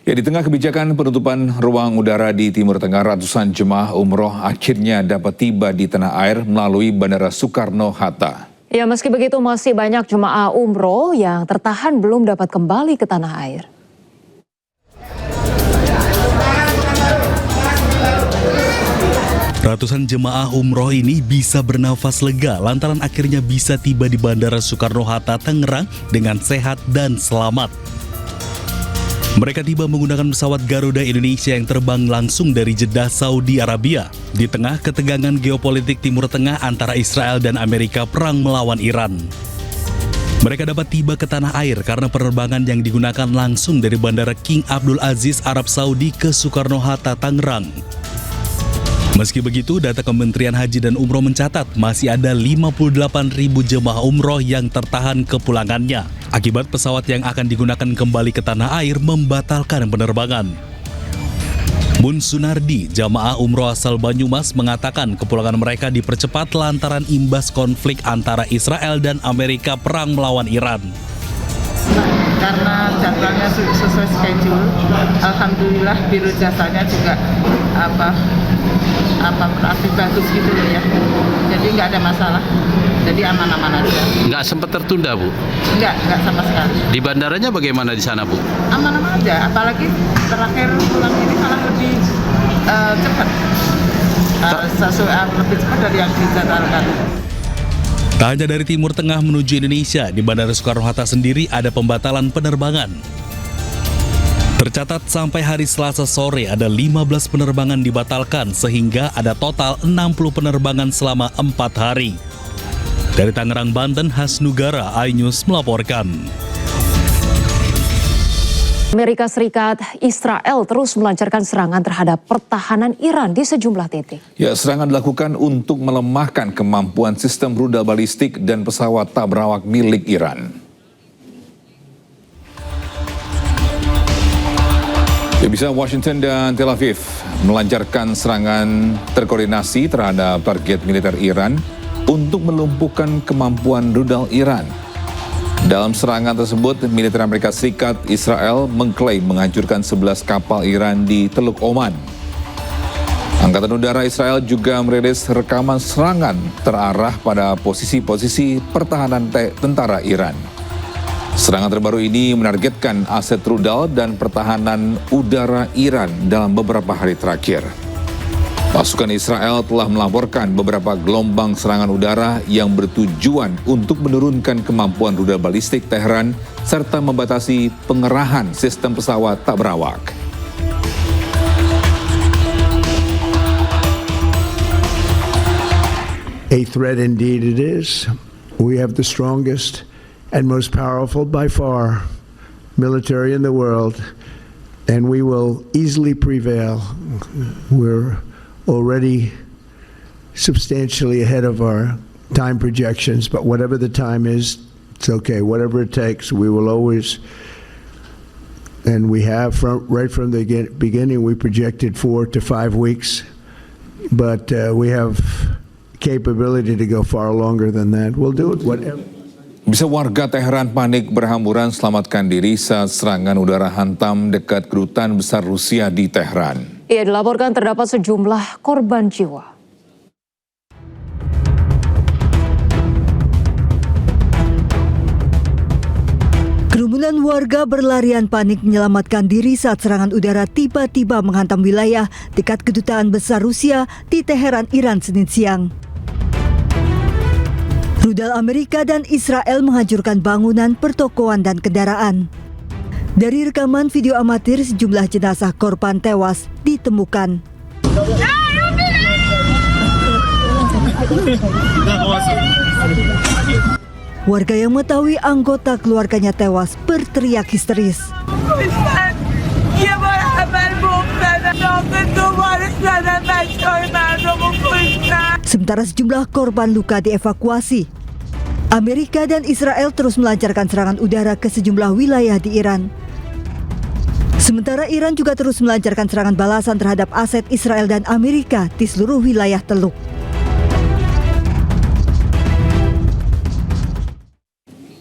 Ya, di tengah kebijakan penutupan ruang udara di Timur Tengah, ratusan jemaah umroh akhirnya dapat tiba di tanah air melalui Bandara Soekarno-Hatta. Ya, meski begitu masih banyak jemaah umroh yang tertahan belum dapat kembali ke tanah air. Ratusan jemaah umroh ini bisa bernafas lega lantaran akhirnya bisa tiba di Bandara Soekarno-Hatta, Tangerang dengan sehat dan selamat. Mereka tiba menggunakan pesawat Garuda Indonesia yang terbang langsung dari Jeddah, Saudi Arabia. Di tengah ketegangan geopolitik Timur Tengah antara Israel dan Amerika perang melawan Iran. Mereka dapat tiba ke tanah air karena penerbangan yang digunakan langsung dari Bandara King Abdul Aziz, Arab Saudi ke Soekarno-Hatta, Tangerang. Meski begitu, data Kementerian Haji dan Umroh mencatat masih ada 58.000 jemaah umroh yang tertahan kepulangannya akibat pesawat yang akan digunakan kembali ke tanah air membatalkan penerbangan. Mun Sunardi, jamaah umroh asal Banyumas, mengatakan kepulangan mereka dipercepat lantaran imbas konflik antara Israel dan Amerika perang melawan Iran. Karena jadwalnya sesuai schedule, alhamdulillah biro jasanya juga berarti bagus gitu loh ya. Jadi nggak ada masalah. Jadi aman-aman aja. Nggak sempat tertunda, Bu? Nggak sama sekali. Di bandaranya bagaimana di sana, Bu? Aman-aman aja, apalagi terakhir pulang ini malah lebih cepat. Lebih cepat dari yang dijadwalkan. Tak hanya dari Timur Tengah menuju Indonesia, di Bandara Soekarno-Hatta sendiri ada pembatalan penerbangan. Tercatat sampai hari Selasa sore ada 15 penerbangan dibatalkan sehingga ada total 60 penerbangan selama 4 hari. Dari Tangerang, Banten, Hasnugara, iNews melaporkan. Amerika Serikat, Israel terus melancarkan serangan terhadap pertahanan Iran di sejumlah titik. Ya, serangan dilakukan untuk melemahkan kemampuan sistem rudal balistik dan pesawat tak berawak milik Iran. Ya, bisa Washington dan Tel Aviv melancarkan serangan terkoordinasi terhadap target militer Iran untuk melumpuhkan kemampuan rudal Iran. Dalam serangan tersebut, militer Amerika Serikat Israel mengklaim menghancurkan 11 kapal Iran di Teluk Oman. Angkatan Udara Israel juga merilis rekaman serangan terarah pada posisi-posisi pertahanan tentara Iran. Serangan terbaru ini menargetkan aset rudal dan pertahanan udara Iran dalam beberapa hari terakhir. Pasukan Israel telah melaporkan beberapa gelombang serangan udara yang bertujuan untuk menurunkan kemampuan rudal balistik Teheran serta membatasi pengerahan sistem pesawat tak berawak. A threat indeed it is. We have the strongest and most powerful by far military in the world, and we will easily prevail. We're already substantially ahead of our time projections, but whatever the time is, it's okay. Whatever it takes, we will always, and we have right from the beginning, we projected 4 to 5 weeks, but we have capability to go far longer than that. We'll do it whatever. Bisa warga Teheran panik berhamburan selamatkan diri saat serangan udara hantam dekat kedutaan besar Rusia di Teheran. Ia dilaporkan terdapat sejumlah korban jiwa. Kerumunan warga berlarian panik menyelamatkan diri saat serangan udara tiba-tiba menghantam wilayah dekat kedutaan besar Rusia di Teheran, Iran, Senin siang. Rudal Amerika dan Israel menghancurkan bangunan, pertokoan, dan kendaraan. Dari rekaman video amatir, sejumlah jenazah korban tewas ditemukan. Warga yang mengetahui anggota keluarganya tewas berteriak histeris. Sementara sejumlah korban luka dievakuasi. Amerika dan Israel terus melancarkan serangan udara ke sejumlah wilayah di Iran. Sementara Iran juga terus melancarkan serangan balasan terhadap aset Israel dan Amerika di seluruh wilayah Teluk.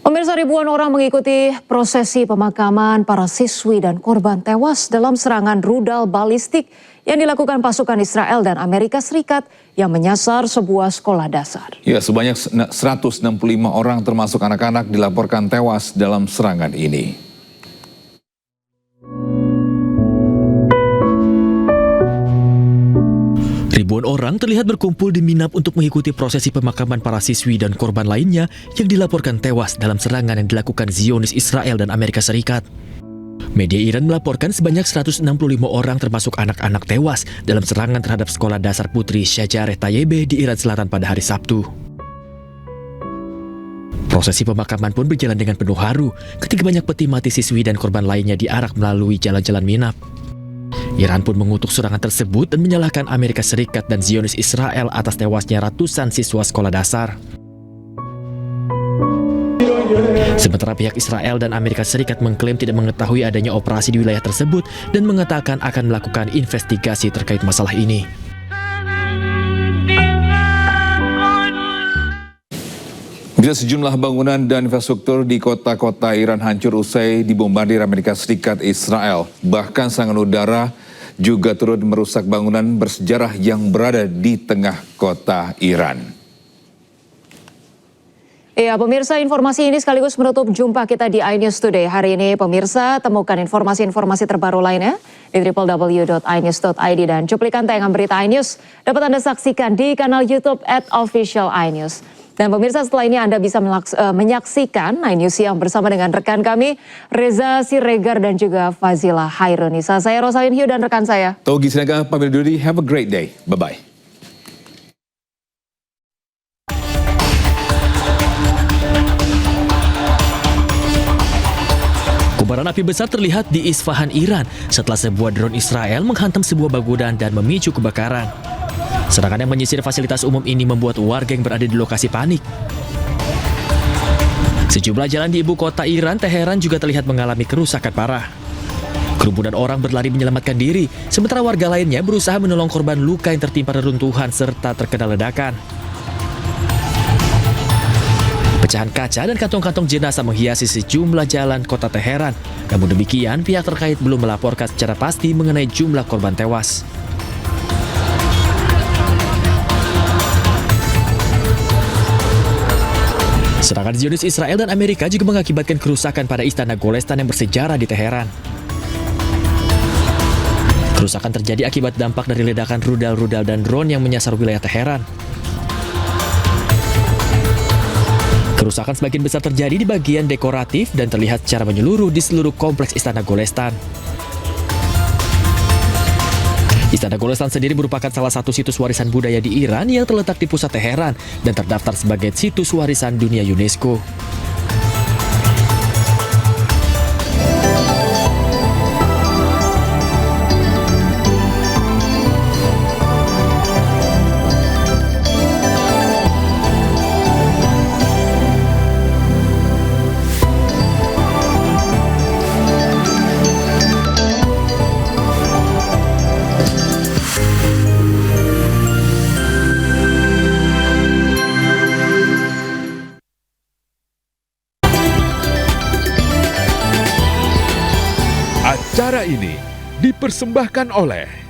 Pemirsa, ribuan orang mengikuti prosesi pemakaman para siswi dan korban tewas dalam serangan rudal balistik yang dilakukan pasukan Israel dan Amerika Serikat yang menyasar sebuah sekolah dasar. Ya, sebanyak 165 orang termasuk anak-anak dilaporkan tewas dalam serangan ini. Ribuan orang terlihat berkumpul di Minab untuk mengikuti prosesi pemakaman para siswi dan korban lainnya yang dilaporkan tewas dalam serangan yang dilakukan Zionis Israel dan Amerika Serikat. Media Iran melaporkan sebanyak 165 orang termasuk anak-anak tewas dalam serangan terhadap sekolah dasar putri Shajareh Tayyebe di Iran Selatan pada hari Sabtu. Prosesi pemakaman pun berjalan dengan penuh haru ketika banyak peti mati siswi dan korban lainnya diarak melalui jalan-jalan Minab. Iran pun mengutuk serangan tersebut dan menyalahkan Amerika Serikat dan Zionis Israel atas tewasnya ratusan siswa sekolah dasar. Sementara pihak Israel dan Amerika Serikat mengklaim tidak mengetahui adanya operasi di wilayah tersebut dan mengatakan akan melakukan investigasi terkait masalah ini. Bisa sejumlah bangunan dan infrastruktur di kota-kota Iran hancur usai dibombardir Amerika Serikat Israel. Bahkan serangan udara juga turut merusak bangunan bersejarah yang berada di tengah kota Iran. Ya, pemirsa, informasi ini sekaligus menutup jumpa kita di iNews Today. Hari ini, pemirsa, temukan informasi-informasi terbaru lainnya di www.inews.id dan cuplikan tayangan berita iNews dapat Anda saksikan di kanal YouTube @officialinews. Dan pemirsa, setelah ini Anda bisa menyaksikan iNews yang bersama dengan rekan kami, Reza Siregar dan juga Fazila Hairunisa. Saya Rosalin Hiu dan rekan saya Togi Sinaga pamit undur diri. Have a great day. Bye-bye. Kobaran api besar terlihat di Isfahan, Iran setelah sebuah drone Israel menghantam sebuah bangunan dan memicu kebakaran. Serangan yang menyisir fasilitas umum ini membuat warga yang berada di lokasi panik. Sejumlah jalan di ibu kota Iran, Teheran juga terlihat mengalami kerusakan parah. Kerumunan orang berlari menyelamatkan diri, sementara warga lainnya berusaha menolong korban luka yang tertimpa reruntuhan serta terkena ledakan. Pecahan kaca dan kantong-kantong jenazah menghiasi sejumlah jalan kota Teheran. Namun demikian, pihak terkait belum melaporkan secara pasti mengenai jumlah korban tewas. Serangan Zionis Israel dan Amerika juga mengakibatkan kerusakan pada Istana Golestan yang bersejarah di Teheran. Kerusakan terjadi akibat dampak dari ledakan rudal-rudal dan drone yang menyasar wilayah Teheran. Kerusakan sebagian besar terjadi di bagian dekoratif dan terlihat secara menyeluruh di seluruh kompleks Istana Golestan. Istana Golestan sendiri merupakan salah satu situs warisan budaya di Iran yang terletak di pusat Teheran dan terdaftar sebagai situs warisan dunia UNESCO. Acara ini dipersembahkan oleh